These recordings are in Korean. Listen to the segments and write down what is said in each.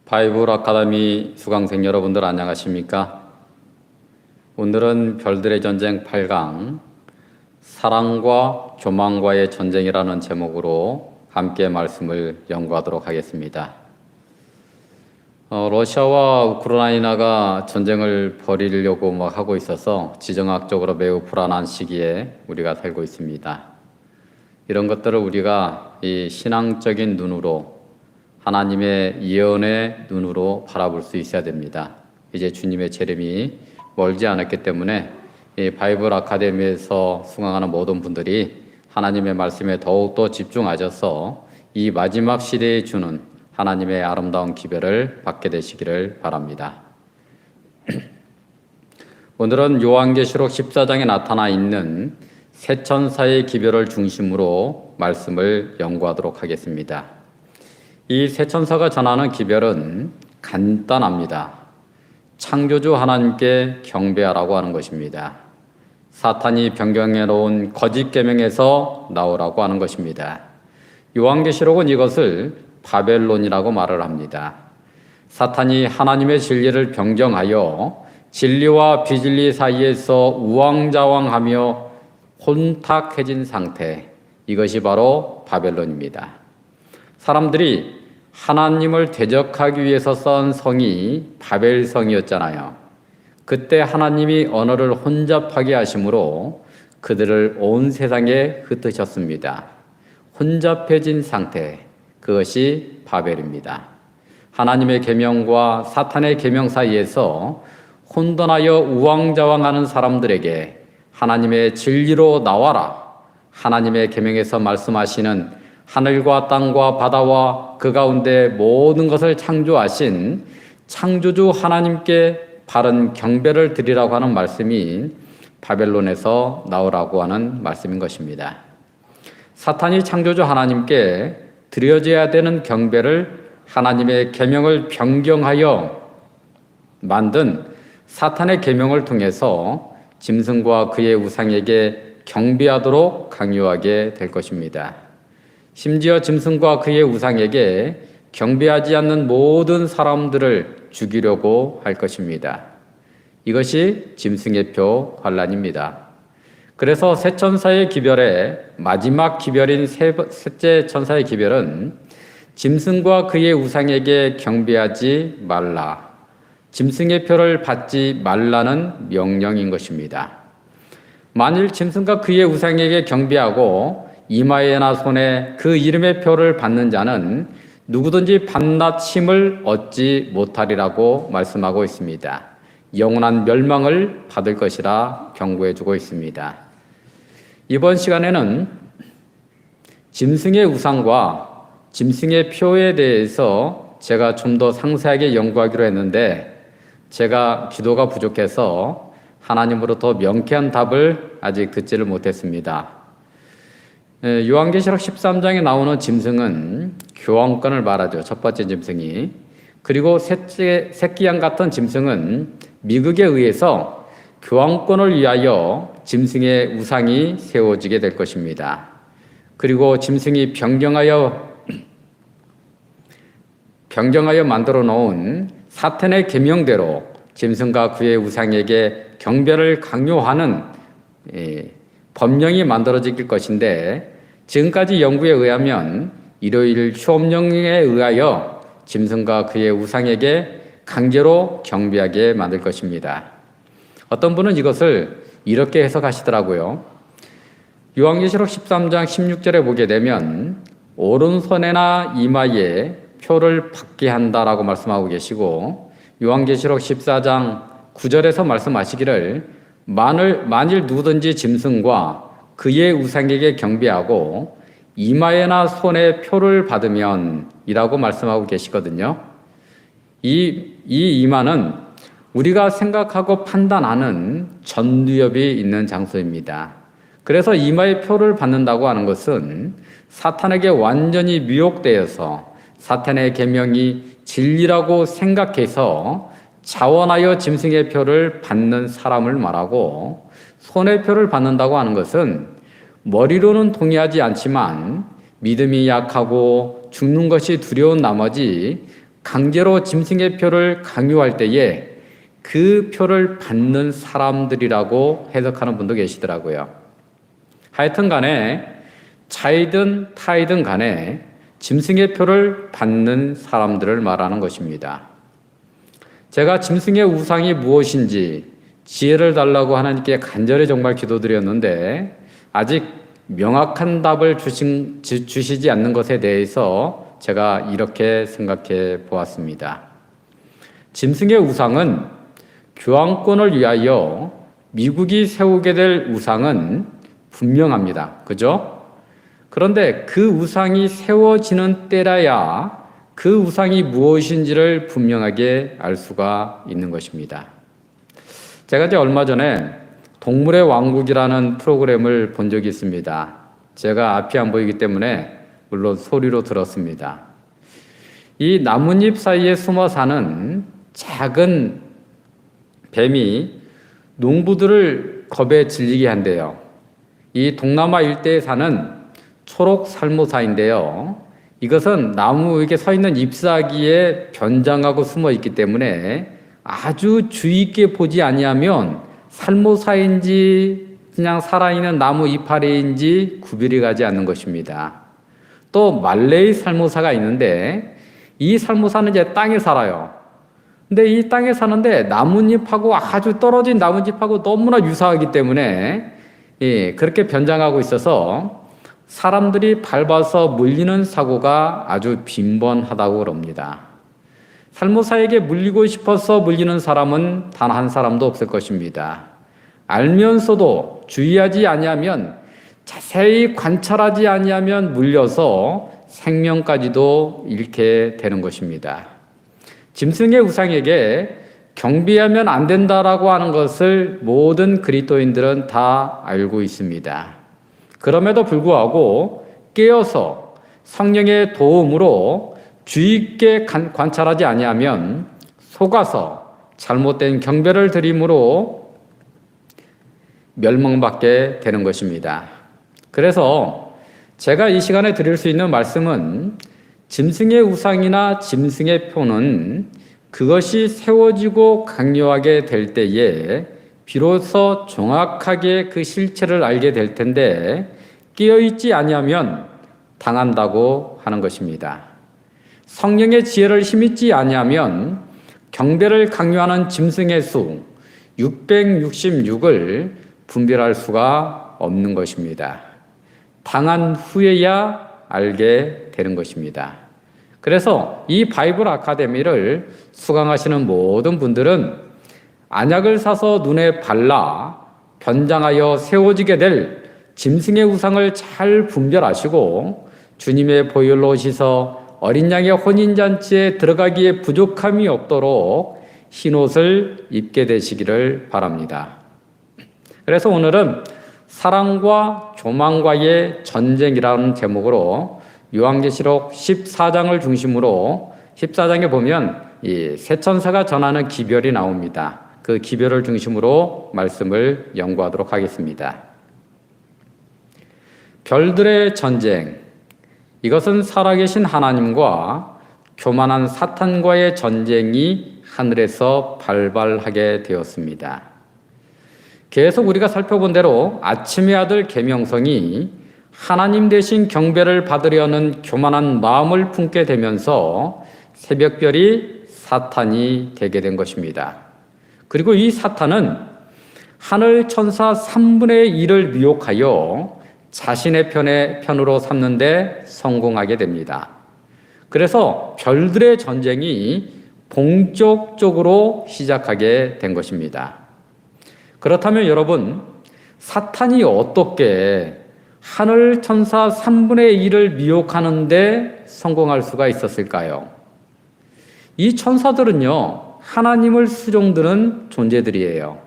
바이블 아카데미 수강생 여러분들 안녕하십니까? 오늘은 별들의 전쟁 8강 사랑과 교만과의 전쟁이라는 제목으로 함께 말씀을 연구하도록 하겠습니다. 러시아와 우크라이나가 전쟁을 벌이려고 하고 있어서 지정학적으로 매우 불안한 시기에 우리가 살고 있습니다. 이런 것들을 우리가 이 신앙적인 눈으로 하나님의 예언의 눈으로 바라볼 수 있어야 됩니다. 이제 주님의 재림이 멀지 않았기 때문에 이 바이블 아카데미에서 수강하는 모든 분들이 하나님의 말씀에 더욱더 집중하셔서 이 마지막 시대에 주는 하나님의 아름다운 기별을 받게 되시기를 바랍니다. 오늘은 요한계시록 14장에 나타나 있는 세 천사의 기별을 중심으로 말씀을 연구하도록 하겠습니다. 이 세 천사가 전하는 기별은 간단합니다. 창조주 하나님께 경배하라고 하는 것입니다. 사탄이 변경해 놓은 거짓 계명에서 나오라고 하는 것입니다. 요한계시록은 이것을 바벨론이라고 말을 합니다. 사탄이 하나님의 진리를 변경하여 진리와 비진리 사이에서 우왕좌왕하며 혼탁해진 상태, 이것이 바로 바벨론입니다. 사람들이 하나님을 대적하기 위해서 쌓은 성이 바벨성이었잖아요. 그때 하나님이 언어를 혼잡하게 하심으로 그들을 온 세상에 흩으셨습니다. 혼잡해진 상태, 그것이 바벨입니다. 하나님의 계명과 사탄의 계명 사이에서 혼돈하여 우왕좌왕하는 사람들에게 하나님의 진리로 나와라, 하나님의 계명에서 말씀하시는 하늘과 땅과 바다와 그 가운데 모든 것을 창조하신 창조주 하나님께 바른 경배를 드리라고 하는 말씀이 바벨론에서 나오라고 하는 말씀인 것입니다. 사탄이 창조주 하나님께 드려져야 되는 경배를 하나님의 계명을 변경하여 만든 사탄의 계명을 통해서 짐승과 그의 우상에게 경배하도록 강요하게 될 것입니다. 심지어 짐승과 그의 우상에게 경배하지 않는 모든 사람들을 죽이려고 할 것입니다. 이것이 짐승의 표 환란입니다. 그래서 세 천사의 기별의 마지막 기별인 셋째 천사의 기별은 짐승과 그의 우상에게 경배하지 말라, 짐승의 표를 받지 말라는 명령인 것입니다. 만일 짐승과 그의 우상에게 경배하고 이마에나 손에 그 이름의 표를 받는 자는 누구든지 밤낮힘을 얻지 못하리라고 말씀하고 있습니다. 영원한 멸망을 받을 것이라 경고해 주고 있습니다. 이번 시간에는 짐승의 우상과 짐승의 표에 대해서 제가 좀 더 상세하게 연구하기로 했는데 제가 기도가 부족해서 하나님으로부터 명쾌한 답을 아직 듣지를 못했습니다. 요한계시록 13장에 나오는 짐승은 교환권을 말하죠. 첫 번째 짐승이. 그리고 새끼양 같은 짐승은 미국에 의해서 교환권을 위하여 짐승의 우상이 세워지게 될 것입니다. 그리고 짐승이 변경하여 만들어 놓은 사탄의 계명대로 짐승과 그의 우상에게 경배를 강요하는 법령이 만들어질 것인데, 지금까지 연구에 의하면 일요일 휴업령에 의하여 짐승과 그의 우상에게 강제로 경배하게 만들 것입니다. 어떤 분은 이것을 이렇게 해석하시더라고요. 요한계시록 13장 16절에 보게 되면 오른손에나 이마에 표를 받게 한다라고 말씀하고 계시고, 요한계시록 14장 9절에서 말씀하시기를 만일 누구든지 짐승과 그의 우상에게 경배하고 이마에나 손에 표를 받으면 이라고 말씀하고 계시거든요. 이 이마는 우리가 생각하고 판단하는 전두엽이 있는 장소입니다. 그래서 이마에 표를 받는다고 하는 것은 사탄에게 완전히 미혹되어서 사탄의 계명이 진리라고 생각해서 자원하여 짐승의 표를 받는 사람을 말하고, 손의 표를 받는다고 하는 것은 머리로는 동의하지 않지만 믿음이 약하고 죽는 것이 두려운 나머지 강제로 짐승의 표를 강요할 때에 그 표를 받는 사람들이라고 해석하는 분도 계시더라고요. 하여튼 간에 차이든 타이든 간에 짐승의 표를 받는 사람들을 말하는 것입니다. 제가 짐승의 우상이 무엇인지 지혜를 달라고 하나님께 간절히 정말 기도드렸는데 아직 명확한 답을 주시지 않는 것에 대해서 제가 이렇게 생각해 보았습니다. 짐승의 우상은 교황권을 위하여 미국이 세우게 될 우상은 분명합니다. 그죠? 그런데 그 우상이 세워지는 때라야 그 우상이 무엇인지를 분명하게 알 수가 있는 것입니다. 제가 이제 얼마 전에 동물의 왕국이라는 프로그램을 본 적이 있습니다. 제가 앞이 안 보이기 때문에 물론 소리로 들었습니다. 이 나뭇잎 사이에 숨어 사는 작은 뱀이 농부들을 겁에 질리게 한대요. 이 동남아 일대에 사는 초록 살모사인데요. 이것은 나무 위에 서 있는 잎사귀에 변장하고 숨어 있기 때문에 아주 주의 있게 보지 아니하면 살모사인지 그냥 살아있는 나무 이파리인지 구별이 가지 않는 것입니다. 또 말레이 살모사가 있는데 이 살모사는 이제 땅에 살아요. 근데 이 땅에 사는데 나뭇잎하고 아주 떨어진 나뭇잎하고 너무나 유사하기 때문에 그렇게 변장하고 있어서 사람들이 밟아서 물리는 사고가 아주 빈번하다고 그럽니다. 살모사에게 물리고 싶어서 물리는 사람은 단 한 사람도 없을 것입니다. 알면서도 주의하지 아니하면, 자세히 관찰하지 아니하면 물려서 생명까지도 잃게 되는 것입니다. 짐승의 우상에게 경배하면 안 된다라고 하는 것을 모든 그리스도인들은 다 알고 있습니다. 그럼에도 불구하고 깨어서 성령의 도움으로 주의 있게 관찰하지 아니하면 속아서 잘못된 경배를 드림으로 멸망받게 되는 것입니다. 그래서 제가 이 시간에 드릴 수 있는 말씀은 짐승의 우상이나 짐승의 표는 그것이 세워지고 강요하게 될 때에 비로소 정확하게 그 실체를 알게 될 텐데 깨어있지 아니하면 당한다고 하는 것입니다. 성령의 지혜를 힘입지 아니하면 경배를 강요하는 짐승의 수 666을 분별할 수가 없는 것입니다. 당한 후에야 알게 되는 것입니다. 그래서 이 바이블 아카데미를 수강하시는 모든 분들은 안약을 사서 눈에 발라 변장하여 세워지게 될 짐승의 우상을 잘 분별하시고 주님의 보혈로 씻어 어린 양의 혼인잔치에 들어가기에 부족함이 없도록 흰옷을 입게 되시기를 바랍니다. 그래서 오늘은 사랑과 조망과의 전쟁이라는 제목으로 요한계시록 14장을 중심으로 14장에 보면 이 세 천사가 전하는 기별이 나옵니다. 그 기별을 중심으로 말씀을 연구하도록 하겠습니다. 별들의 전쟁, 이것은 살아계신 하나님과 교만한 사탄과의 전쟁이 하늘에서 발발하게 되었습니다. 계속 우리가 살펴본 대로 아침의 아들 계명성이 하나님 대신 경배를 받으려는 교만한 마음을 품게 되면서 새벽별이 사탄이 되게 된 것입니다. 그리고 이 사탄은 하늘 천사 3분의 1을 미혹하여 자신의 편으로 삼는데 성공하게 됩니다. 그래서 별들의 전쟁이 본격적으로 시작하게 된 것입니다. 그렇다면 여러분, 사탄이 어떻게 하늘 천사 3분의 1을 미혹하는데 성공할 수가 있었을까요? 이 천사들은요, 하나님을 수종드는 존재들이에요.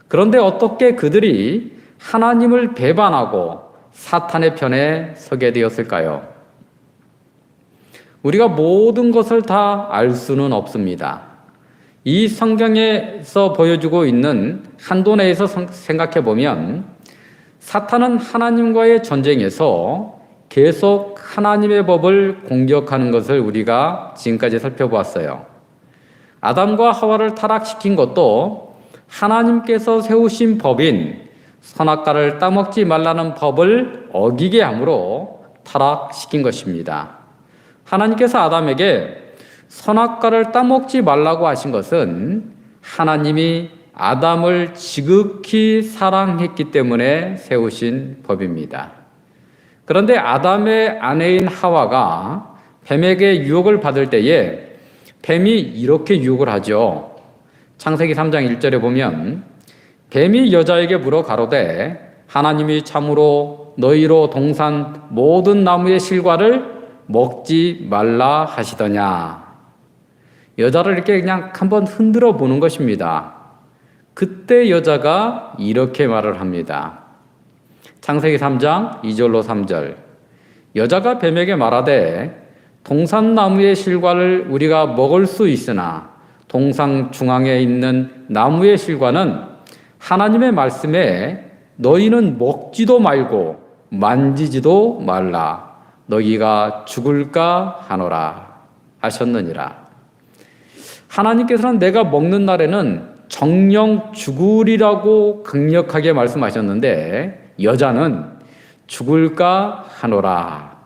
그런데 어떻게 그들이 하나님을 배반하고 사탄의 편에 서게 되었을까요? 우리가 모든 것을 다 알 수는 없습니다. 이 성경에서 보여주고 있는 한도 내에서 생각해 보면 사탄은 하나님과의 전쟁에서 계속 하나님의 법을 공격하는 것을 우리가 지금까지 살펴보았어요. 아담과 하와를 타락시킨 것도 하나님께서 세우신 법인 선악과를 따먹지 말라는 법을 어기게 함으로 타락시킨 것입니다. 하나님께서 아담에게 선악과를 따먹지 말라고 하신 것은 하나님이 아담을 지극히 사랑했기 때문에 세우신 법입니다. 그런데 아담의 아내인 하와가 뱀에게 유혹을 받을 때에 뱀이 이렇게 유혹을 하죠. 창세기 3장 1절에 보면 뱀이 여자에게 물어 가로되 하나님이 참으로 너희로 동산 모든 나무의 실과를 먹지 말라 하시더냐. 여자를 이렇게 그냥 한번 흔들어 보는 것입니다. 그때 여자가 이렇게 말을 합니다. 창세기 3장 2절로 3절. 여자가 뱀에게 말하되 동산나무의 실과를 우리가 먹을 수 있으나 동산 중앙에 있는 나무의 실과는 하나님의 말씀에 너희는 먹지도 말고 만지지도 말라. 너희가 죽을까 하노라 하셨느니라. 하나님께서는 내가 먹는 날에는 정령 죽으리라고 강력하게 말씀하셨는데 여자는 죽을까 하노라.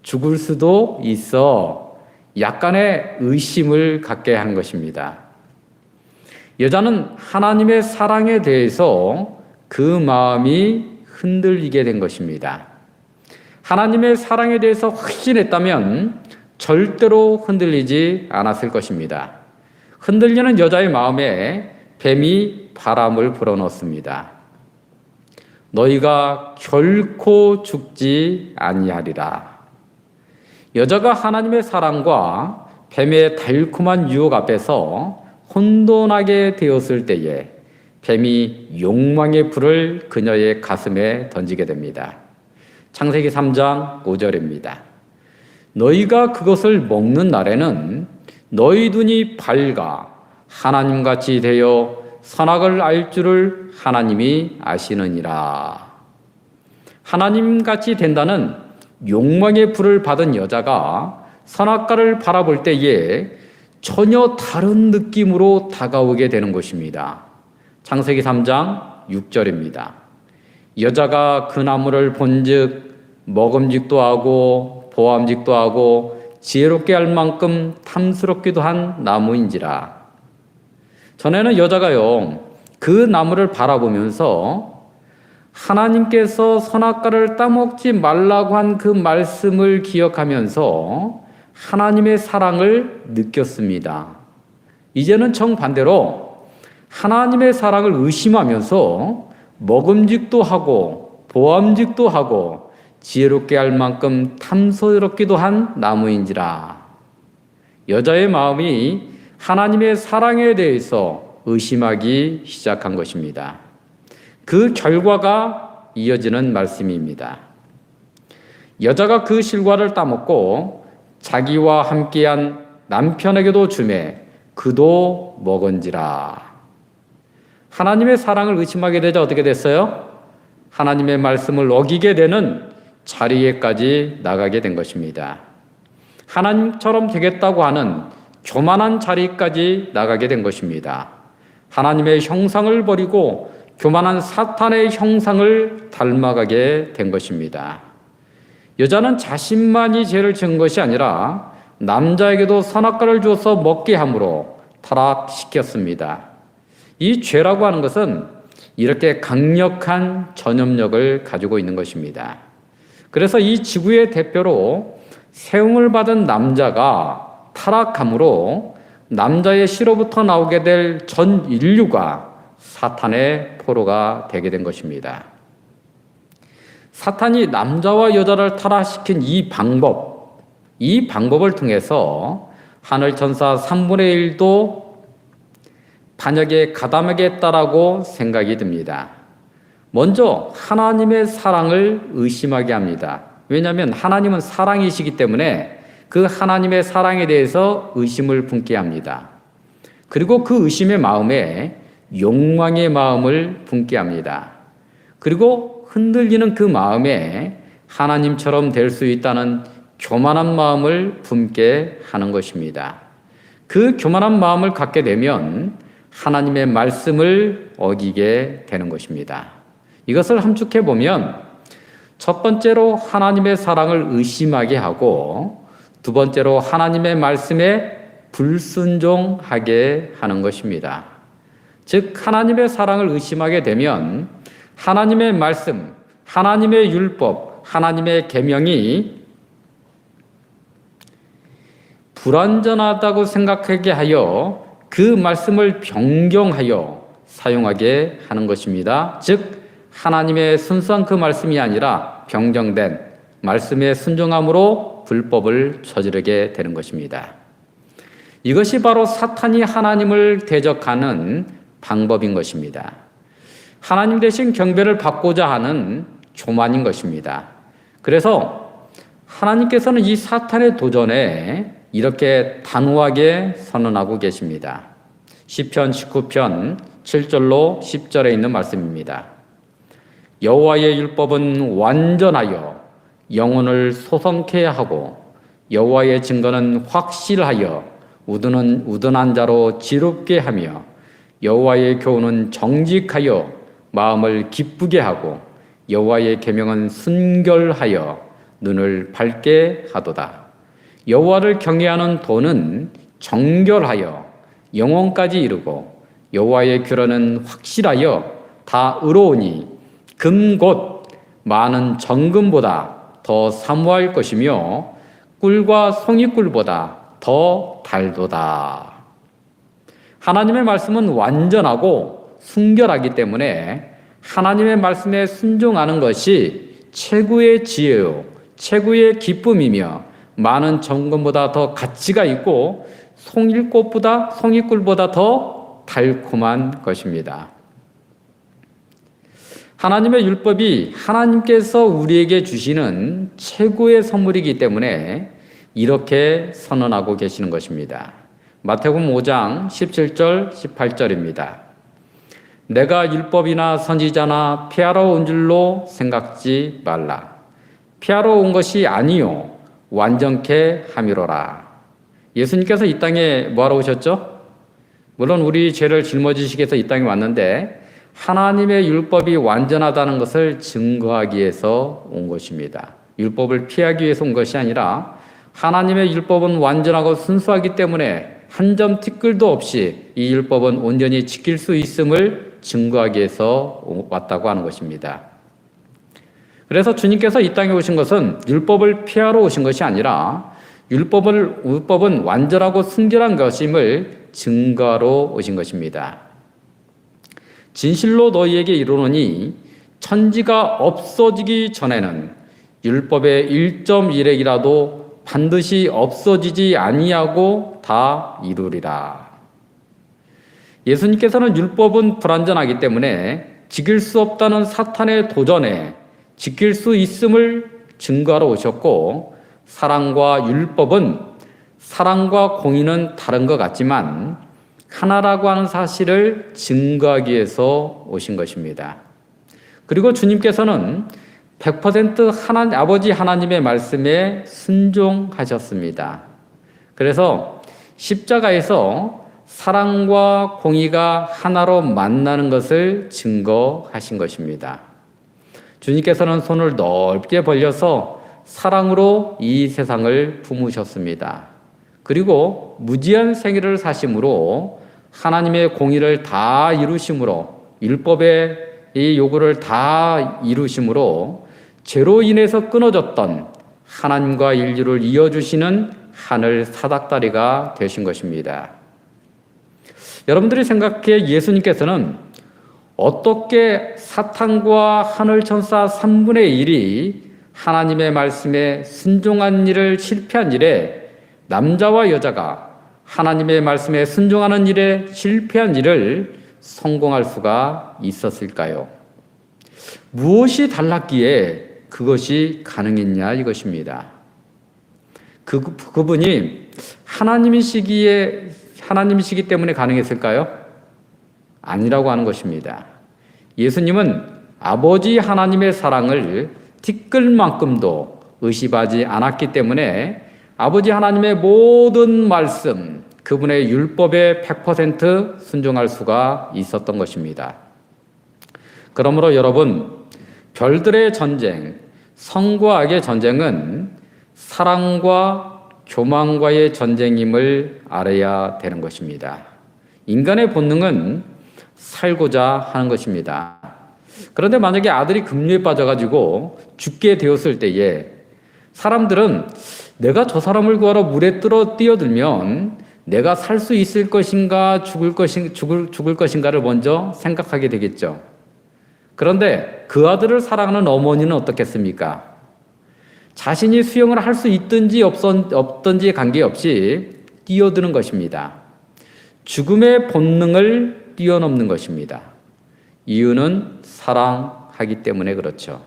죽을 수도 있어. 약간의 의심을 갖게 한 것입니다. 여자는 하나님의 사랑에 대해서 그 마음이 흔들리게 된 것입니다. 하나님의 사랑에 대해서 확신했다면 절대로 흔들리지 않았을 것입니다. 흔들리는 여자의 마음에 뱀이 바람을 불어넣습니다. 너희가 결코 죽지 아니하리라. 여자가 하나님의 사랑과 뱀의 달콤한 유혹 앞에서 혼돈하게 되었을 때에 뱀이 욕망의 불을 그녀의 가슴에 던지게 됩니다. 창세기 3장 5절입니다. 너희가 그것을 먹는 날에는 너희 눈이 밝아 하나님같이 되어 선악을 알 줄을 하나님이 아시느니라. 하나님같이 된다는 욕망의 불을 받은 여자가 선악과를 바라볼 때에 전혀 다른 느낌으로 다가오게 되는 것입니다. 창세기 3장 6절입니다. 여자가 그 나무를 본즉 먹음직도 하고 보암직도 하고 지혜롭게 할 만큼 탐스럽기도 한 나무인지라. 전에는 여자가요, 그 나무를 바라보면서 하나님께서 선악과를 따먹지 말라고 한 그 말씀을 기억하면서 하나님의 사랑을 느꼈습니다. 이제는 정반대로 하나님의 사랑을 의심하면서 먹음직도 하고 보암직도 하고 지혜롭게 할 만큼 탐스럽기도 한 나무인지라. 여자의 마음이 하나님의 사랑에 대해서 의심하기 시작한 것입니다. 그 결과가 이어지는 말씀입니다. 여자가 그 실과를 따먹고 자기와 함께한 남편에게도 주매 그도 먹은지라. 하나님의 사랑을 의심하게 되자 어떻게 됐어요? 하나님의 말씀을 어기게 되는 자리에까지 나가게 된 것입니다. 하나님처럼 되겠다고 하는 교만한 자리까지 나가게 된 것입니다. 하나님의 형상을 버리고 교만한 사탄의 형상을 닮아가게 된 것입니다. 여자는 자신만이 죄를 지은 것이 아니라 남자에게도 선악과를 주어서 먹게 함으로 타락시켰습니다. 이 죄라고 하는 것은 이렇게 강력한 전염력을 가지고 있는 것입니다. 그래서 이 지구의 대표로 세움을 받은 남자가 타락함으로 남자의 씨로부터 나오게 될 전 인류가 사탄의 포로가 되게 된 것입니다. 사탄이 남자와 여자를 타락시킨 이 방법을 통해서 하늘 천사 3분의 1도 반역에 가담하겠다라고 생각이 듭니다. 먼저 하나님의 사랑을 의심하게 합니다. 왜냐하면 하나님은 사랑이시기 때문에 그 하나님의 사랑에 대해서 의심을 품게 합니다. 그리고 그 의심의 마음에 욕망의 마음을 품게 합니다. 그리고 흔들리는 그 마음에 하나님처럼 될 수 있다는 교만한 마음을 품게 하는 것입니다. 그 교만한 마음을 갖게 되면 하나님의 말씀을 어기게 되는 것입니다. 이것을 함축해 보면 첫 번째로 하나님의 사랑을 의심하게 하고 두 번째로 하나님의 말씀에 불순종하게 하는 것입니다. 즉 하나님의 사랑을 의심하게 되면 하나님의 말씀, 하나님의 율법, 하나님의 계명이 불완전하다고 생각하게 하여 그 말씀을 변경하여 사용하게 하는 것입니다. 즉 하나님의 순수한 그 말씀이 아니라 변경된 말씀에 순종함으로 불법을 저지르게 되는 것입니다. 이것이 바로 사탄이 하나님을 대적하는 방법인 것입니다. 하나님 대신 경배를 받고자 하는 교만인 것입니다. 그래서 하나님께서는 이 사탄의 도전에 이렇게 단호하게 선언하고 계십니다. 시편 19편 7절로 10절에 있는 말씀입니다. 여호와의 율법은 완전하여 영혼을 소성케 하고 여호와의 증거는 확실하여 우둔한 자로 지롭게 하며 여호와의 교훈은 정직하여 마음을 기쁘게 하고 여호와의 계명은 순결하여 눈을 밝게 하도다. 여호와를 경외하는 도는 정결하여 영혼까지 이르고 여호와의 규례는 확실하여 다 의로우니 금 곧 많은 정금보다 더 사모할 것이며 꿀과 송이꿀보다 더 달도다. 하나님의 말씀은 완전하고 순결하기 때문에 하나님의 말씀에 순종하는 것이 최고의 지혜요 최고의 기쁨이며 많은 정금보다 더 가치가 있고 송이꿀보다 더 달콤한 것입니다. 하나님의 율법이 하나님께서 우리에게 주시는 최고의 선물이기 때문에 이렇게 선언하고 계시는 것입니다. 마태복음 5장 17절 18절입니다. 내가 율법이나 선지자나 피하러 온 줄로 생각지 말라. 피하러 온 것이 아니요 완전케 함이로라. 예수님께서 이 땅에 뭐하러 오셨죠? 물론 우리 죄를 짊어지시기 위해서 이 땅에 왔는데 하나님의 율법이 완전하다는 것을 증거하기 위해서 온 것입니다. 율법을 피하기 위해서 온 것이 아니라 하나님의 율법은 완전하고 순수하기 때문에 한 점 티끌도 없이 이 율법은 온전히 지킬 수 있음을 증거하기 위해서 왔다고 하는 것입니다. 그래서 주님께서 이 땅에 오신 것은 율법을 피하러 오신 것이 아니라 율법은 완전하고 순결한 것임을 증거하러 오신 것입니다. 진실로 너희에게 이르노니 천지가 없어지기 전에는 율법의 1.1핵이라도 반드시 없어지지 아니하고 다 이루리라. 예수님께서는 율법은 불완전하기 때문에 지킬 수 없다는 사탄의 도전에 지킬 수 있음을 증거하러 오셨고 사랑과 율법은 사랑과 공의는 다른 것 같지만 하나라고 하는 사실을 증거하기 위해서 오신 것입니다. 그리고 주님께서는 100% 아버지 하나님의 말씀에 순종하셨습니다. 그래서 십자가에서 사랑과 공의가 하나로 만나는 것을 증거하신 것입니다. 주님께서는 손을 넓게 벌려서 사랑으로 이 세상을 품으셨습니다. 그리고 무지한 생애를 사심으로 하나님의 공의를 다 이루심으로 율법의 이 요구를 다 이루심으로 죄로 인해서 끊어졌던 하나님과 인류를 이어주시는 하늘 사닥다리가 되신 것입니다. 여러분들이 생각해 예수님께서는 어떻게 사탄과 하늘 천사 3분의 1이 하나님의 말씀에 순종한 일을 실패한 일에 남자와 여자가 하나님의 말씀에 순종하는 일에 실패한 일을 성공할 수가 있었을까요? 무엇이 달랐기에 그것이 가능했냐 이것입니다. 그분이 하나님이시기 때문에 가능했을까요? 아니라고 하는 것입니다. 예수님은 아버지 하나님의 사랑을 티끌만큼도 의심하지 않았기 때문에 아버지 하나님의 모든 말씀, 그분의 율법에 100% 순종할 수가 있었던 것입니다. 그러므로 여러분, 별들의 전쟁, 선과 악의 전쟁은 사랑과 교만과의 전쟁임을 알아야 되는 것입니다. 인간의 본능은 살고자 하는 것입니다. 그런데 만약에 아들이 급류에 빠져가지고 죽게 되었을 때에 사람들은 내가 저 사람을 구하러 물에 뛰어들면 내가 살 수 있을 것인가 죽을 것인가를 먼저 생각하게 되겠죠. 그런데 그 아들을 사랑하는 어머니는 어떻겠습니까? 자신이 수영을 할 수 있든지 없든지 관계없이 뛰어드는 것입니다. 죽음의 본능을 뛰어넘는 것입니다. 이유는 사랑하기 때문에 그렇죠.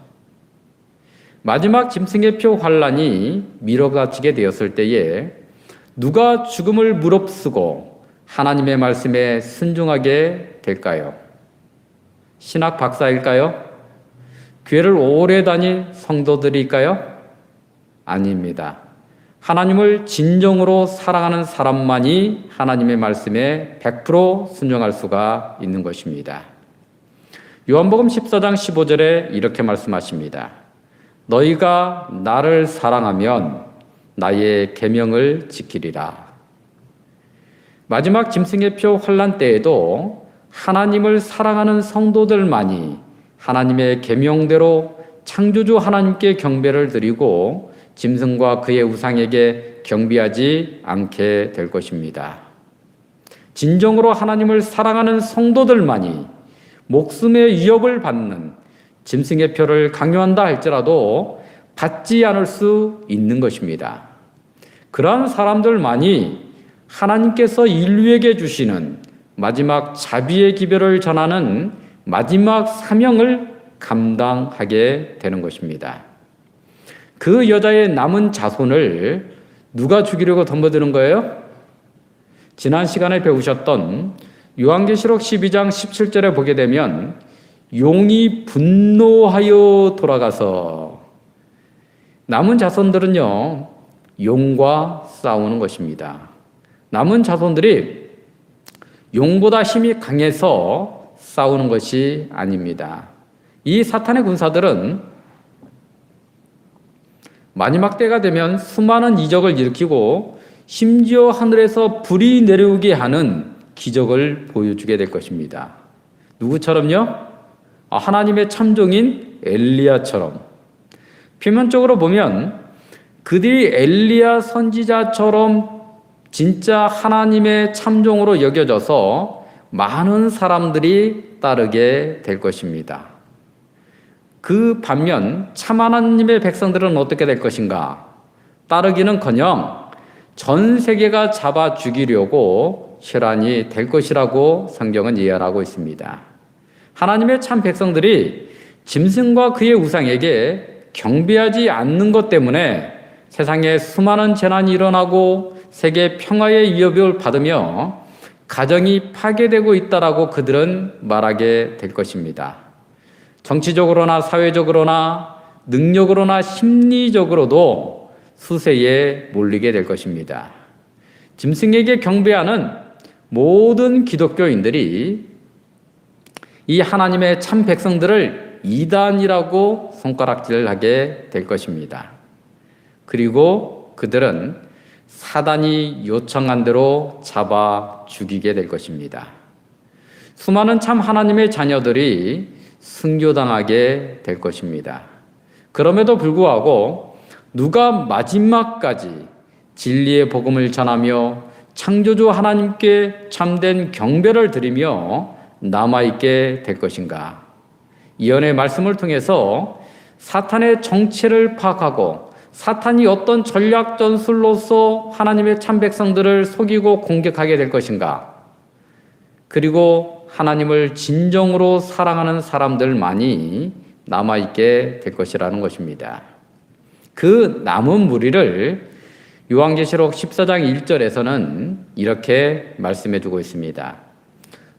마지막 짐승의 표 환란이 밀어닥치게 되었을 때에 누가 죽음을 무릅쓰고 하나님의 말씀에 순종하게 될까요? 신학 박사일까요? 교회를 오래 다닌 성도들일까요? 아닙니다. 하나님을 진정으로 사랑하는 사람만이 하나님의 말씀에 100% 순종할 수가 있는 것입니다. 요한복음 14장 15절에 이렇게 말씀하십니다. 너희가 나를 사랑하면 나의 계명을 지키리라. 마지막 짐승의 표 환란 때에도 하나님을 사랑하는 성도들만이 하나님의 계명대로 창조주 하나님께 경배를 드리고 짐승과 그의 우상에게 경배하지 않게 될 것입니다. 진정으로 하나님을 사랑하는 성도들만이 목숨의 위협을 받는 짐승의 표를 강요한다 할지라도 받지 않을 수 있는 것입니다. 그러한 사람들만이 하나님께서 인류에게 주시는 마지막 자비의 기별을 전하는 마지막 사명을 감당하게 되는 것입니다. 그 여자의 남은 자손을 누가 죽이려고 덤벼드는 거예요? 지난 시간에 배우셨던 요한계시록 12장 17절에 보게 되면 용이 분노하여 돌아가서 남은 자손들은요, 용과 싸우는 것입니다. 남은 자손들이 용보다 힘이 강해서 싸우는 것이 아닙니다. 이 사탄의 군사들은 마지막 때가 되면 수많은 이적을 일으키고 심지어 하늘에서 불이 내려오게 하는 기적을 보여주게 될 것입니다. 누구처럼요? 하나님의 참종인 엘리야처럼. 표면적으로 보면 그들이 엘리야 선지자처럼 진짜 하나님의 참종으로 여겨져서 많은 사람들이 따르게 될 것입니다. 그 반면 참 하나님의 백성들은 어떻게 될 것인가? 따르기는커녕 전 세계가 잡아 죽이려고 혈안이 될 것이라고 성경은 예언하고 있습니다. 하나님의 참 백성들이 짐승과 그의 우상에게 경배하지 않는 것 때문에 세상에 수많은 재난이 일어나고 세계 평화의 위협을 받으며 가정이 파괴되고 있다라고 그들은 말하게 될 것입니다. 정치적으로나 사회적으로나 능력으로나 심리적으로도 수세에 몰리게 될 것입니다. 짐승에게 경배하는 모든 기독교인들이 이 하나님의 참 백성들을 이단이라고 손가락질을 하게 될 것입니다. 그리고 그들은 사단이 요청한 대로 잡아 죽이게 될 것입니다. 수많은 참 하나님의 자녀들이 순교당하게 될 것입니다. 그럼에도 불구하고 누가 마지막까지 진리의 복음을 전하며 창조주 하나님께 참된 경배를 드리며 남아있게 될 것인가? 예언의 말씀을 통해서 사탄의 정체를 파악하고 사탄이 어떤 전략 전술로서 하나님의 참 백성들을 속이고 공격하게 될 것인가? 그리고 하나님을 진정으로 사랑하는 사람들만이 남아있게 될 것이라는 것입니다. 그 남은 무리를 요한계시록 14장 1절에서는 이렇게 말씀해 주고 있습니다.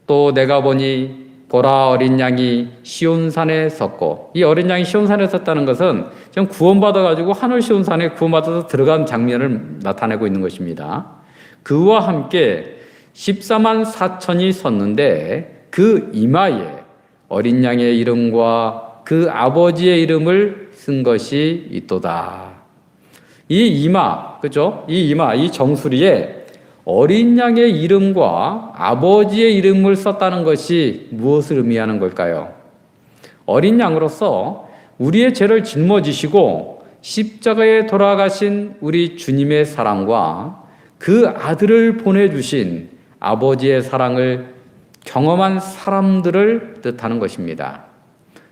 또 내가 보니 보라 어린 양이 시온산에 섰고, 이 어린 양이 시온산에 섰다는 것은 지금 구원받아가지고 하늘 시온산에 구원받아서 들어간 장면을 나타내고 있는 것입니다. 그와 함께 14만 4천이 섰는데 그 이마에 어린 양의 이름과 그 아버지의 이름을 쓴 것이 있도다. 이 이마, 그죠? 이 이마, 이 정수리에 어린 양의 이름과 아버지의 이름을 썼다는 것이 무엇을 의미하는 걸까요? 어린 양으로서 우리의 죄를 짊어지시고 십자가에 돌아가신 우리 주님의 사랑과 그 아들을 보내주신 아버지의 사랑을 경험한 사람들을 뜻하는 것입니다.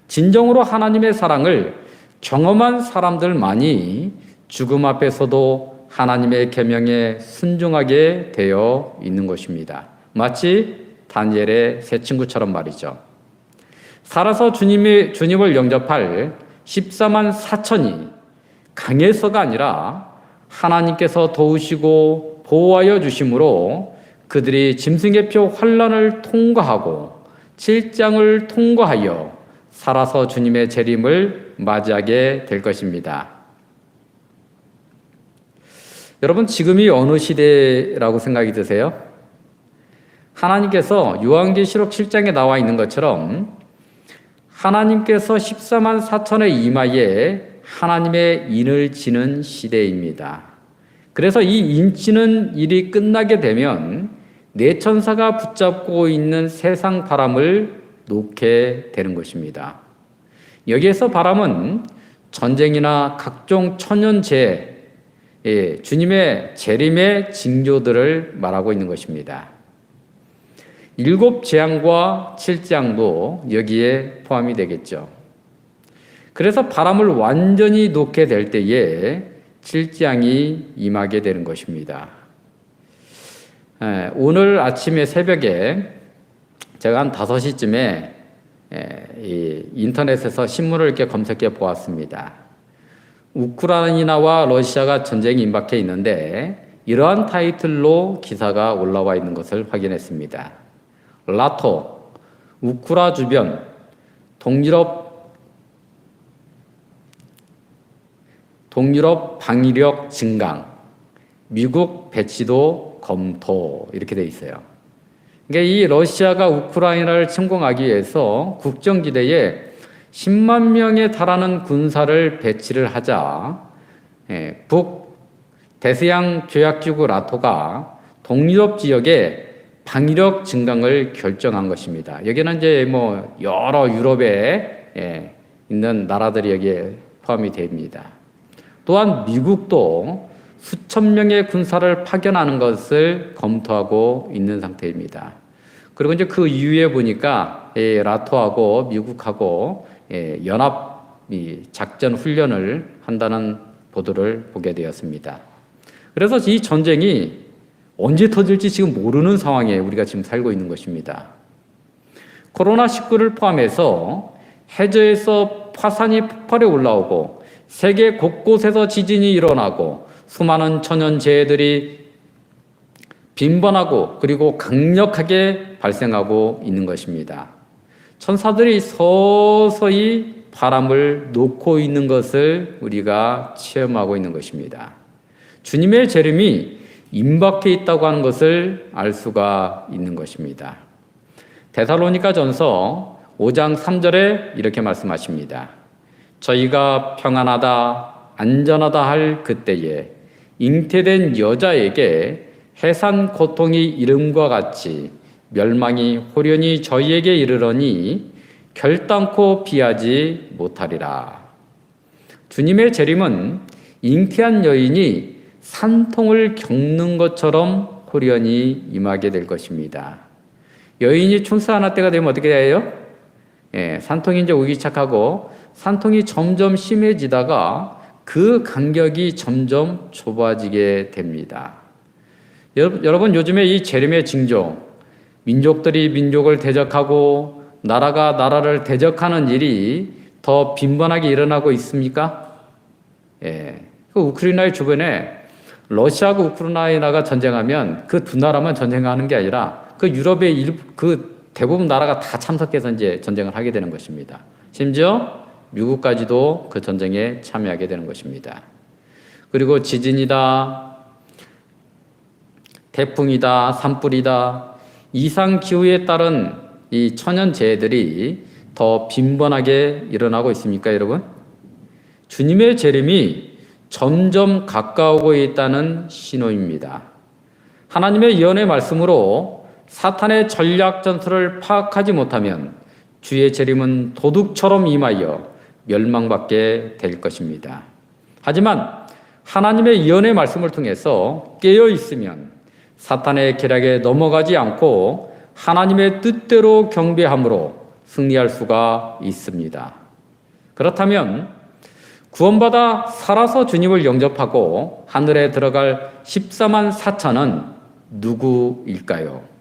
진정으로 하나님의 사랑을 경험한 사람들만이 죽음 앞에서도 하나님의 계명에 순종하게 되어 있는 것입니다. 마치 다니엘의 세 친구처럼 말이죠. 살아서 주님을 영접할 14만 4천이 강해서가 아니라 하나님께서 도우시고 보호하여 주심으로 그들이 짐승의 표 환난을 통과하고 7장을 통과하여 살아서 주님의 재림을 맞이하게 될 것입니다. 여러분, 지금이 어느 시대라고 생각이 드세요? 하나님께서 요한계시록 7장에 나와 있는 것처럼 하나님께서 14만 4천의 이마에 하나님의 인을 치는 시대입니다. 그래서 이 인치는 일이 끝나게 되면 네 천사가 붙잡고 있는 세상 바람을 놓게 되는 것입니다. 여기에서 바람은 전쟁이나 각종 천연재해, 주님의 재림의 징조들을 말하고 있는 것입니다. 7 재앙과 7장도 여기에 포함이 되겠죠. 그래서 바람을 완전히 놓게 될 때에 7장이 임하게 되는 것입니다. 오늘 아침에 새벽에 제가 한 5시쯤에 인터넷에서 신문을 이렇게 검색해 보았습니다. 우크라이나와 러시아가 전쟁이 임박해 있는데 이러한 타이틀로 기사가 올라와 있는 것을 확인했습니다. 나토, 우크라 주변, 동유럽 방위력 증강, 미국 배치도 검토, 이렇게 돼 있어요. 그러니까 이 러시아가 우크라이나를 침공하기 위해서 국정지대에 10만 명에 달하는 군사를 배치를 하자 북대서양 조약기구 나토가 동유럽 지역에 방위력 증강을 결정한 것입니다. 여기는 이제 여러 유럽에 있는 나라들이 여기에 포함이 됩니다. 또한 미국도 수천 명의 군사를 파견하는 것을 검토하고 있는 상태입니다. 그리고 이제 그 이후에 보니까 나토하고 미국하고 연합 작전 훈련을 한다는 보도를 보게 되었습니다. 그래서 이 전쟁이 언제 터질지 지금 모르는 상황에 우리가 지금 살고 있는 것입니다. 코로나19를 포함해서 해저에서 화산이 폭발해 올라오고 세계 곳곳에서 지진이 일어나고 수많은 천연재해들이 빈번하고 그리고 강력하게 발생하고 있는 것입니다. 천사들이 서서히 바람을 놓고 있는 것을 우리가 체험하고 있는 것입니다. 주님의 재림이 임박해 있다고 하는 것을 알 수가 있는 것입니다. 데살로니가전서 5장 3절에 이렇게 말씀하십니다. 저희가 평안하다 안전하다 할 그때에 잉태된 여자에게 해산 고통이 이름과 같이 멸망이 호련히 저희에게 이르러니 결단코 피하지 못하리라. 주님의 재림은 잉태한 여인이 산통을 겪는 것처럼 호련히 임하게 될 것입니다. 여인이 출산할 때가 되면 어떻게 돼요? 산통이 이제 오기 시작하고 산통이 점점 심해지다가 그 간격이 점점 좁아지게 됩니다. 여러분, 요즘에 이 재림의 징조, 민족들이 민족을 대적하고 나라가 나라를 대적하는 일이 더 빈번하게 일어나고 있습니까? 그 우크라이나의 주변에 러시아하고 우크라이나가 전쟁하면 그 두 나라만 전쟁하는 게 아니라 그 유럽의 그 대부분 나라가 다 참석해서 이제 전쟁을 하게 되는 것입니다. 심지어 미국까지도 그 전쟁에 참여하게 되는 것입니다. 그리고 지진이다, 태풍이다, 산불이다, 이상 기후에 따른 이 천연재해들이 더 빈번하게 일어나고 있습니까, 여러분? 주님의 재림이 점점 가까우고 있다는 신호입니다. 하나님의 예언의 말씀으로 사탄의 전략 전술을 파악하지 못하면 주의 재림은 도둑처럼 임하여 멸망받게 될 것입니다. 하지만 하나님의 예언의 말씀을 통해서 깨어 있으면 사탄의 계략에 넘어가지 않고 하나님의 뜻대로 경배함으로 승리할 수가 있습니다. 그렇다면 구원받아 살아서 주님을 영접하고 하늘에 들어갈 14만 4천은 누구일까요?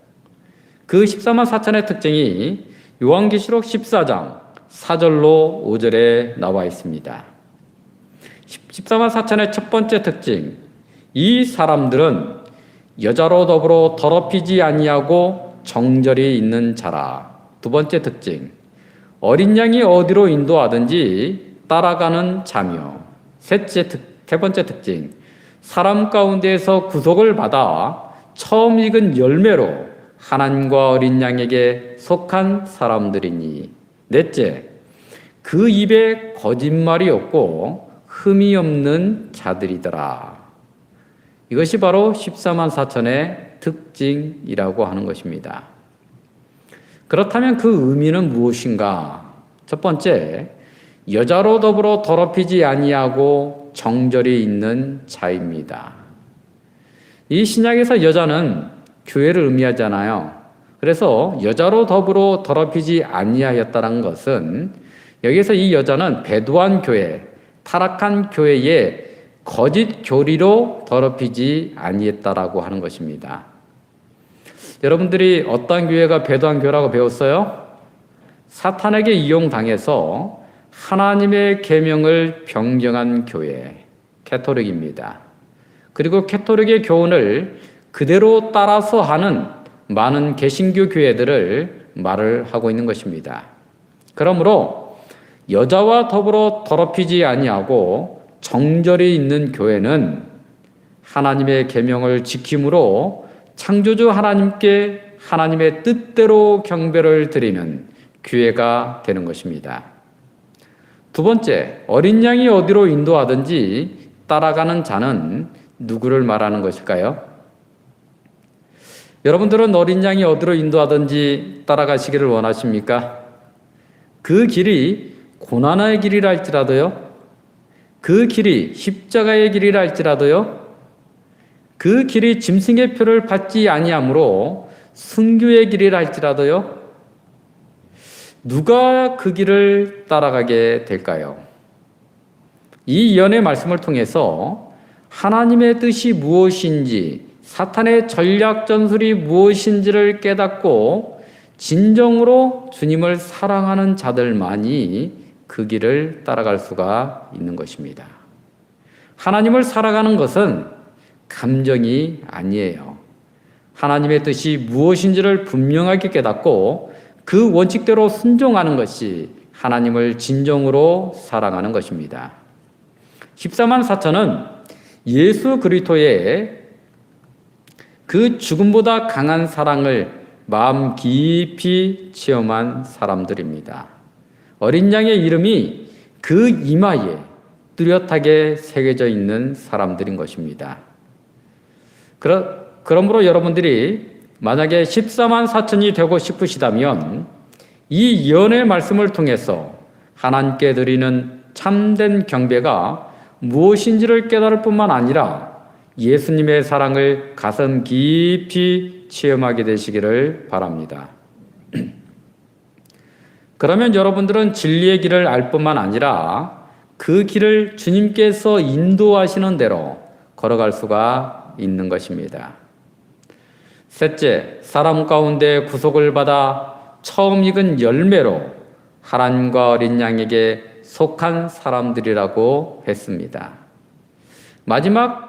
그 14만 4천의 특징이 요한계시록 14장 4절로 5절에 나와 있습니다. 14만 4천의 첫 번째 특징, 이 사람들은 여자로 더불어 더럽히지 아니하고 정절이 있는 자라. 두 번째 특징, 어린 양이 어디로 인도하든지 따라가는 자며. 세 번째 특징, 사람 가운데에서 구속을 받아 처음 익은 열매로 하나님과 어린 양에게 속한 사람들이니. 넷째, 그 입에 거짓말이 없고 흠이 없는 자들이더라. 이것이 바로 14만 4천의 특징이라고 하는 것입니다. 그렇다면 그 의미는 무엇인가? 첫 번째, 여자로 더불어 더럽히지 아니하고 정절이 있는 자입니다. 이 신약에서 여자는 교회를 의미하잖아요. 그래서 여자로 더불어 더럽히지 아니하였다는 것은 여기서 이 여자는 배도한 교회, 타락한 교회의 거짓 교리로 더럽히지 아니했다라고 하는 것입니다. 여러분들이 어떤 교회가 배도한 교회라고 배웠어요? 사탄에게 이용당해서 하나님의 계명을 변경한 교회, 캐토릭입니다. 그리고 캐토릭의 교훈을 그대로 따라서 하는 많은 개신교 교회들을 말을 하고 있는 것입니다. 그러므로 여자와 더불어 더럽히지 아니하고 정절이 있는 교회는 하나님의 계명을 지킴으로 창조주 하나님께 하나님의 뜻대로 경배를 드리는 교회가 되는 것입니다. 두 번째, 어린 양이 어디로 인도하든지 따라가는 자는 누구를 말하는 것일까요? 여러분들은 어린 양이 어디로 인도하든지 따라가시기를 원하십니까? 그 길이 고난의 길이라 할지라도요, 그 길이 십자가의 길이라 할지라도요, 그 길이 짐승의 표를 받지 아니하므로 순교의 길이라 할지라도요, 누가 그 길을 따라가게 될까요? 이 예언의 말씀을 통해서 하나님의 뜻이 무엇인지, 사탄의 전략 전술이 무엇인지를 깨닫고 진정으로 주님을 사랑하는 자들만이 그 길을 따라갈 수가 있는 것입니다. 하나님을 살아가는 것은 감정이 아니에요. 하나님의 뜻이 무엇인지를 분명하게 깨닫고 그 원칙대로 순종하는 것이 하나님을 진정으로 사랑하는 것입니다. 14만 4천은 예수 그리스도의 그 죽음보다 강한 사랑을 마음 깊이 체험한 사람들입니다. 어린 양의 이름이 그 이마에 뚜렷하게 새겨져 있는 사람들인 것입니다. 그러므로 여러분들이 만약에 14만 4천이 되고 싶으시다면 이 예언의 말씀을 통해서 하나님께 드리는 참된 경배가 무엇인지를 깨달을 뿐만 아니라 예수님의 사랑을 가슴 깊이 체험하게 되시기를 바랍니다. 그러면 여러분들은 진리의 길을 알 뿐만 아니라 그 길을 주님께서 인도하시는 대로 걸어갈 수가 있는 것입니다. 셋째, 사람 가운데 구속을 받아 처음 익은 열매로 하나님과 어린 양에게 속한 사람들이라고 했습니다. 마지막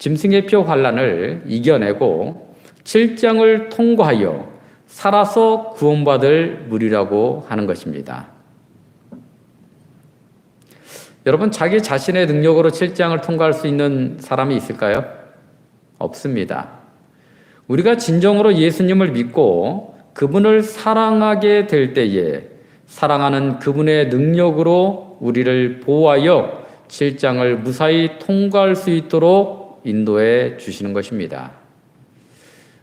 짐승의 표 환란을 이겨내고 7장을 통과하여 살아서 구원받을 무리라고 하는 것입니다. 여러분, 자기 자신의 능력으로 7장을 통과할 수 있는 사람이 있을까요? 없습니다. 우리가 진정으로 예수님을 믿고 그분을 사랑하게 될 때에 사랑하는 그분의 능력으로 우리를 보호하여 7장을 무사히 통과할 수 있도록 인도해 주시는 것입니다.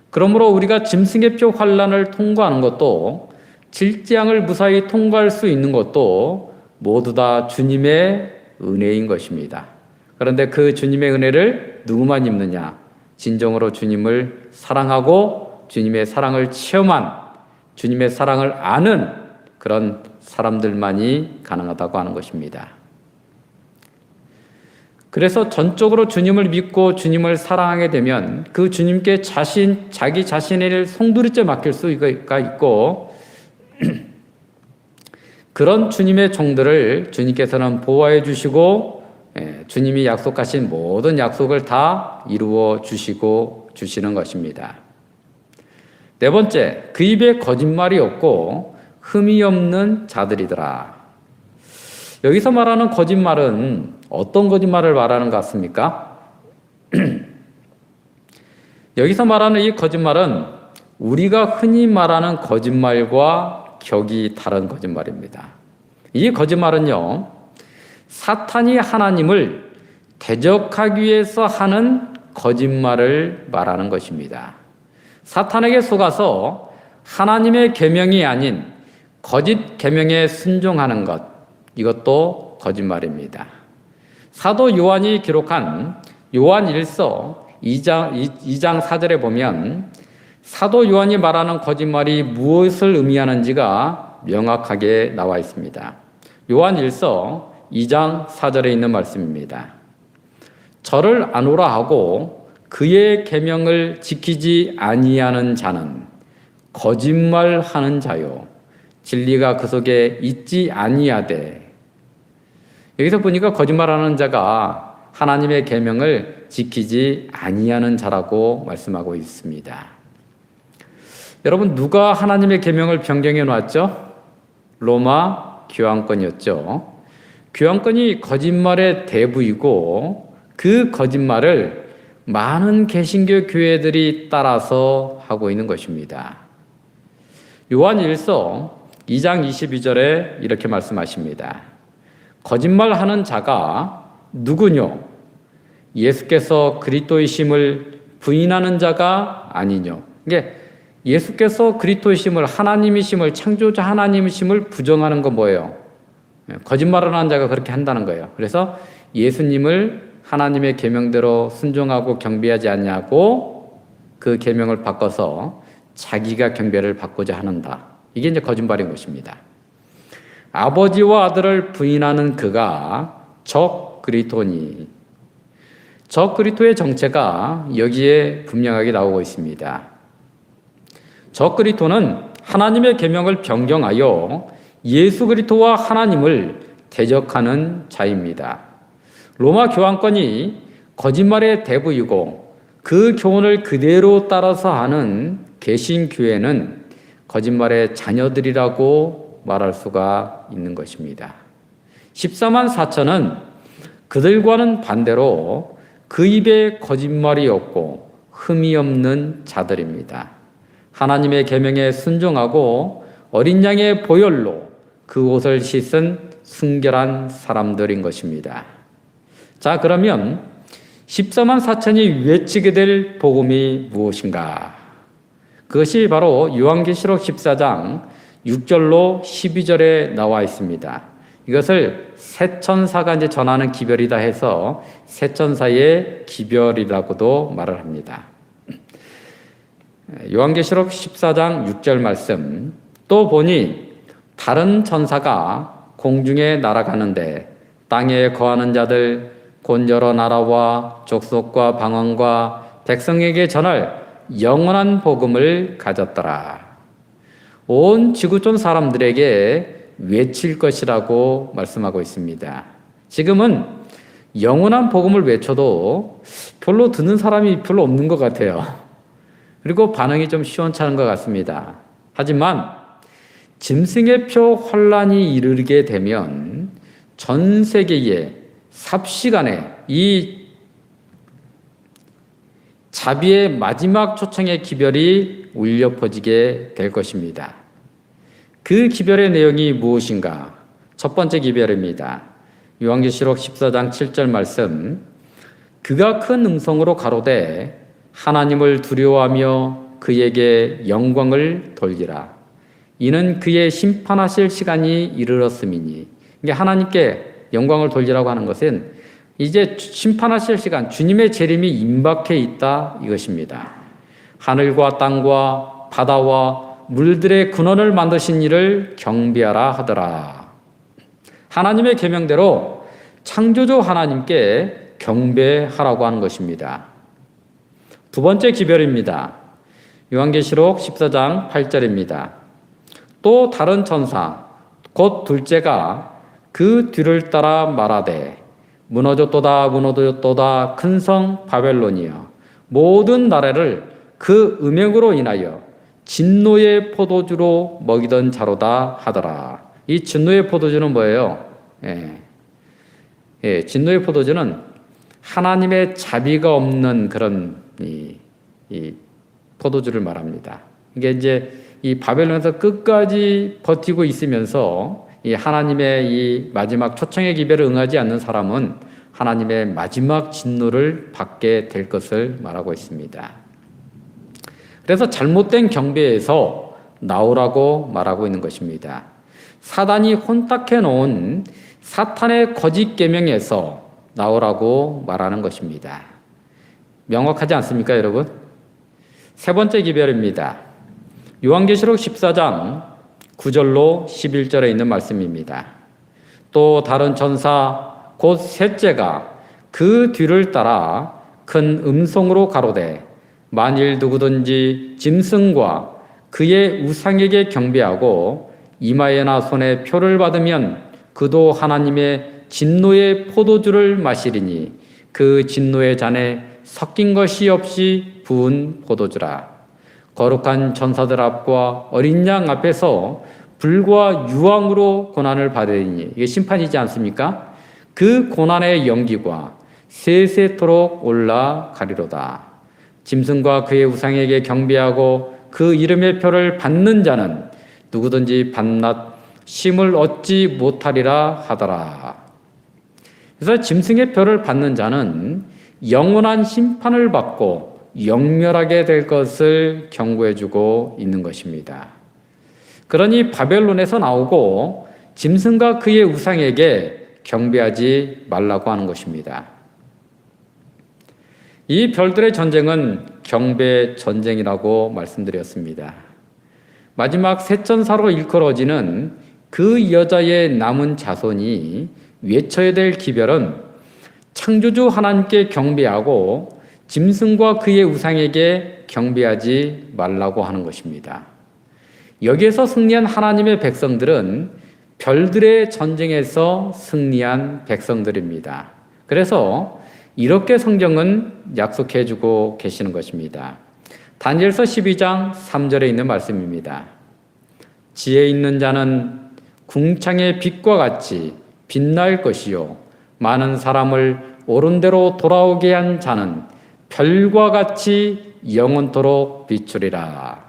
그러므로 우리가 짐승의 표 환난을 통과하는 것도 7장을 무사히 통과할 수 있는 것도 모두 다 주님의 은혜인 것입니다. 그런데 그 주님의 은혜를 누구만 입느냐? 진정으로 주님을 사랑하고 주님의 사랑을 체험한, 주님의 사랑을 아는 그런 사람들만이 가능하다고 하는 것입니다. 그래서 전적으로 주님을 믿고 주님을 사랑하게 되면 그 주님께 자기 자신을 송두리째 맡길 수가 있고 그런 주님의 종들을 주님께서는 보호해 주시고 주님이 약속하신 모든 약속을 다 이루어 주시고 주시는 것입니다. 네 번째, 그 입에 거짓말이 없고 흠이 없는 자들이더라. 여기서 말하는 거짓말은 어떤 거짓말을 말하는 것 같습니까? 여기서 말하는 이 거짓말은 우리가 흔히 말하는 거짓말과 격이 다른 거짓말입니다. 이 거짓말은요, 사탄이 하나님을 대적하기 위해서 하는 거짓말을 말하는 것입니다. 사탄에게 속아서 하나님의 계명이 아닌 거짓 계명에 순종하는 것, 이것도 거짓말입니다. 사도 요한이 기록한 요한 1서 2장 4절에 보면 사도 요한이 말하는 거짓말이 무엇을 의미하는지가 명확하게 나와 있습니다. 요한 1서 2장 4절에 있는 말씀입니다. 저를 아노라 하고 그의 계명을 지키지 아니하는 자는 거짓말하는 자요 진리가 그 속에 있지 아니하되. 여기서 보니까 거짓말하는 자가 하나님의 계명을 지키지 아니하는 자라고 말씀하고 있습니다. 여러분, 누가 하나님의 계명을 변경해 놨죠? 로마 교황권이었죠. 교황권이 거짓말의 대부이고 그 거짓말을 많은 개신교 교회들이 따라서 하고 있는 것입니다. 요한 1서 2장 22절에 이렇게 말씀하십니다. 거짓말하는 자가 누구뇨? 예수께서 그리스도이심을 부인하는 자가 아니뇨. 이게 예수께서 그리스도이심을, 하나님이심을, 창조자 하나님이심을 부정하는 건 뭐예요? 거짓말을 하는 자가 그렇게 한다는 거예요. 그래서 예수님을 하나님의 계명대로 순종하고 경배하지 않냐고 그 계명을 바꿔서 자기가 경배를 받고자 하는다. 이게 이제 거짓말인 것입니다. 아버지와 아들을 부인하는 그가 적 그리스도니. 적 그리스도의 정체가 여기에 분명하게 나오고 있습니다. 적 그리스도는 하나님의 계명을 변경하여 예수 그리스도와 하나님을 대적하는 자입니다. 로마 교황권이 거짓말의 대부이고 그 교훈을 그대로 따라서 하는 개신교회는 거짓말의 자녀들이라고 말할 수가 있는 것입니다. 14만 4천은 그들과는 반대로 그 입에 거짓말이 없고 흠이 없는 자들입니다. 하나님의 계명에 순종하고 어린 양의 보혈로 그 옷을 씻은 순결한 사람들인 것입니다. 자, 그러면 14만 4천이 외치게 될 복음이 무엇인가? 그것이 바로 요한계시록 14장 6절로 12절에 나와 있습니다. 이것을 세천사가 이제 전하는 기별이다 해서 세천사의 기별이라고도 말을 합니다. 요한계시록 14장 6절 말씀. 또 보니 다른 천사가 공중에 날아가는데 땅에 거하는 자들 곧 여러 나라와 족속과 방언과 백성에게 전할 영원한 복음을 가졌더라. 온 지구촌 사람들에게 외칠 것이라고 말씀하고 있습니다. 지금은 영원한 복음을 외쳐도 별로 듣는 사람이 별로 없는 것 같아요. 그리고 반응이 좀 시원찮은 것 같습니다. 하지만 짐승의 표 환란이 이르게 되면 전 세계에 삽시간에 이 자비의 마지막 초청의 기별이 울려 퍼지게 될 것입니다. 그 기별의 내용이 무엇인가? 첫 번째 기별입니다. 요한계시록 14장 7절 말씀. 그가 큰 음성으로 가로되 하나님을 두려워하며 그에게 영광을 돌리라. 이는 그의 심판하실 시간이 이르렀음이니. 이게 하나님께 영광을 돌리라고 하는 것은 이제 심판하실 시간, 주님의 재림이 임박해 있다 이것입니다. 하늘과 땅과 바다와 물들의 근원을 만드신 이를 경배하라 하더라. 하나님의 계명대로 창조주 하나님께 경배하라고 하는 것입니다. 두 번째 기별입니다. 요한계시록 14장 8절입니다. 또 다른 천사 곧 둘째가 그 뒤를 따라 말하되 무너졌도다 무너졌도다 큰 성 바벨론이여 모든 나라를 그 음행으로 인하여 진노의 포도주로 먹이던 자로다 하더라. 이 진노의 포도주는 뭐예요? 진노의 포도주는 하나님의 자비가 없는 그런 이 포도주를 말합니다. 이게 이제 이 바벨론에서 끝까지 버티고 있으면서 이 하나님의 이 마지막 초청의 기별을 응하지 않는 사람은 하나님의 마지막 진노를 받게 될 것을 말하고 있습니다. 그래서 잘못된 경배에서 나오라고 말하고 있는 것입니다. 사단이 혼탁해 놓은 사탄의 거짓 계명에서 나오라고 말하는 것입니다. 명확하지 않습니까, 여러분? 세 번째 기별입니다. 요한계시록 14장 9절로 11절에 있는 말씀입니다. 또 다른 천사 곧 셋째가 그 뒤를 따라 큰 음성으로 가로되 만일 누구든지 짐승과 그의 우상에게 경배하고 이마에나 손에 표를 받으면 그도 하나님의 진노의 포도주를 마시리니 그 진노의 잔에 섞인 것이 없이 부은 포도주라. 거룩한 천사들 앞과 어린 양 앞에서 불과 유황으로 고난을 받으리니 이게 심판이지 않습니까? 그 고난의 연기가 세세토록 올라가리로다. 짐승과 그의 우상에게 경배하고 그 이름의 표를 받는 자는 누구든지 밤낮 쉼을 얻지 못하리라 하더라. 그래서 짐승의 표를 받는 자는 영원한 심판을 받고 영멸하게 될 것을 경고해주고 있는 것입니다. 그러니 바벨론에서 나오고 짐승과 그의 우상에게 경배하지 말라고 하는 것입니다. 이 별들의 전쟁은 경배 전쟁이라고 말씀드렸습니다. 마지막 셋전사로 일컬어지는 그 여자의 남은 자손이 외쳐야 될 기별은 창조주 하나님께 경배하고 짐승과 그의 우상에게 경배하지 말라고 하는 것입니다. 여기에서 승리한 하나님의 백성들은 별들의 전쟁에서 승리한 백성들입니다. 그래서 이렇게 성경은 약속해 주고 계시는 것입니다. 다니엘서 12장 3절에 있는 말씀입니다. 지혜 있는 자는 궁창의 빛과 같이 빛날 것이요 많은 사람을 옳은 대로 돌아오게 한 자는 별과 같이 영원토록 비추리라.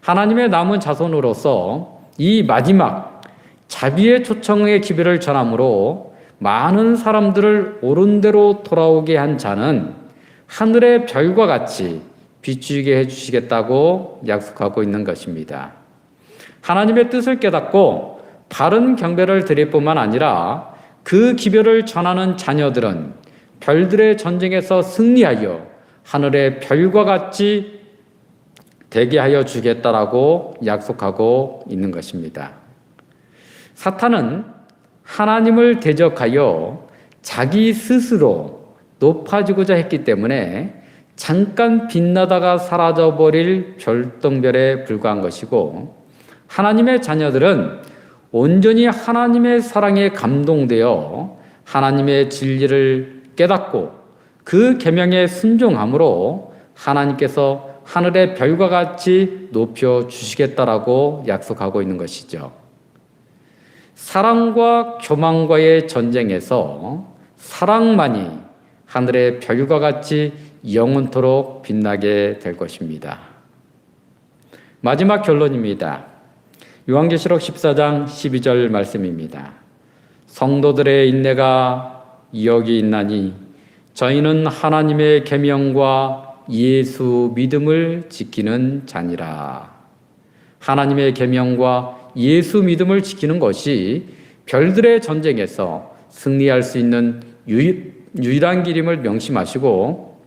하나님의 남은 자손으로서 이 마지막 자비의 초청의 기별을 전함으로 많은 사람들을 옳은 대로 돌아오게 한 자는 하늘의 별과 같이 비추게 해주시겠다고 약속하고 있는 것입니다. 하나님의 뜻을 깨닫고 바른 경배를 드릴 뿐만 아니라 그 기별을 전하는 자녀들은 별들의 전쟁에서 승리하여 하늘의 별과 같이 되게 하여 주겠다라고 약속하고 있는 것입니다. 사탄은 하나님을 대적하여 자기 스스로 높아지고자 했기 때문에 잠깐 빛나다가 사라져버릴 별똥별에 불과한 것이고, 하나님의 자녀들은 온전히 하나님의 사랑에 감동되어 하나님의 진리를 깨닫고 그 계명에 순종함으로 하나님께서 하늘의 별과 같이 높여 주시겠다라고 약속하고 있는 것이죠. 사랑과 교만과의 전쟁에서 사랑만이 하늘의 별과 같이 영원토록 빛나게 될 것입니다. 마지막 결론입니다. 요한계시록 14장 12절 말씀입니다. 성도들의 인내가 여기 있나니 저희는 하나님의 계명과 예수 믿음을 지키는 자니라. 하나님의 계명과 예수 믿음을 지키는 것이 별들의 전쟁에서 승리할 수 있는 유일한 길임을 명심하시고,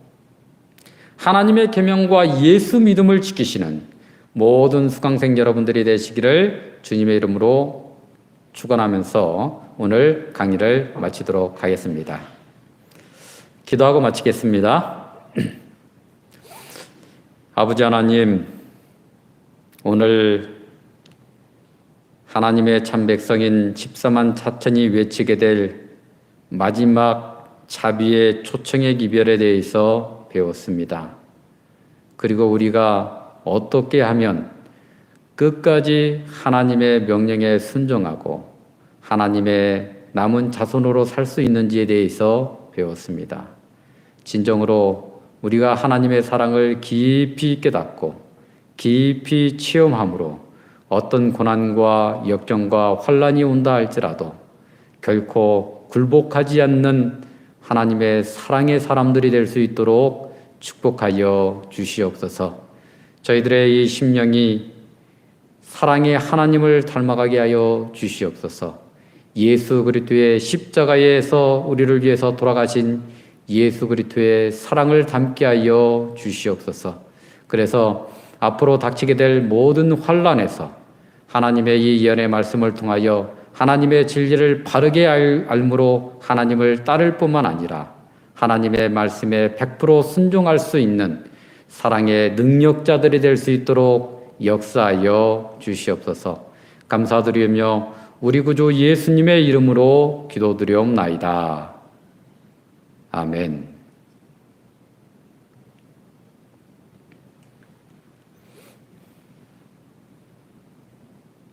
하나님의 계명과 예수 믿음을 지키시는 모든 수강생 여러분들이 되시기를 주님의 이름으로 축원하면서 오늘 강의를 마치도록 하겠습니다. 기도하고 마치겠습니다. 아버지 하나님, 오늘 하나님의 참 백성인 14만 4천이 외치게 될 마지막 자비의 초청의 기별에 대해서 배웠습니다. 그리고 우리가 어떻게 하면 끝까지 하나님의 명령에 순종하고 하나님의 남은 자손으로 살 수 있는지에 대해서 배웠습니다. 진정으로 우리가 하나님의 사랑을 깊이 깨닫고 깊이 체험함으로 어떤 고난과 역경과 환난이 온다 할지라도 결코 굴복하지 않는 하나님의 사랑의 사람들이 될 수 있도록 축복하여 주시옵소서. 저희들의 이 심령이 사랑의 하나님을 닮아가게 하여 주시옵소서. 예수 그리스도의 십자가에서 우리를 위해서 돌아가신 예수 그리스도의 사랑을 담게 하여 주시옵소서. 그래서 앞으로 닥치게 될 모든 환난에서 하나님의 이 예언의 말씀을 통하여 하나님의 진리를 바르게 알므로 하나님을 따를 뿐만 아니라 하나님의 말씀에 100% 순종할 수 있는 사랑의 능력자들이 될 수 있도록 역사하여 주시옵소서. 감사드리며 우리 구주 예수님의 이름으로 기도드리옵나이다. 아멘.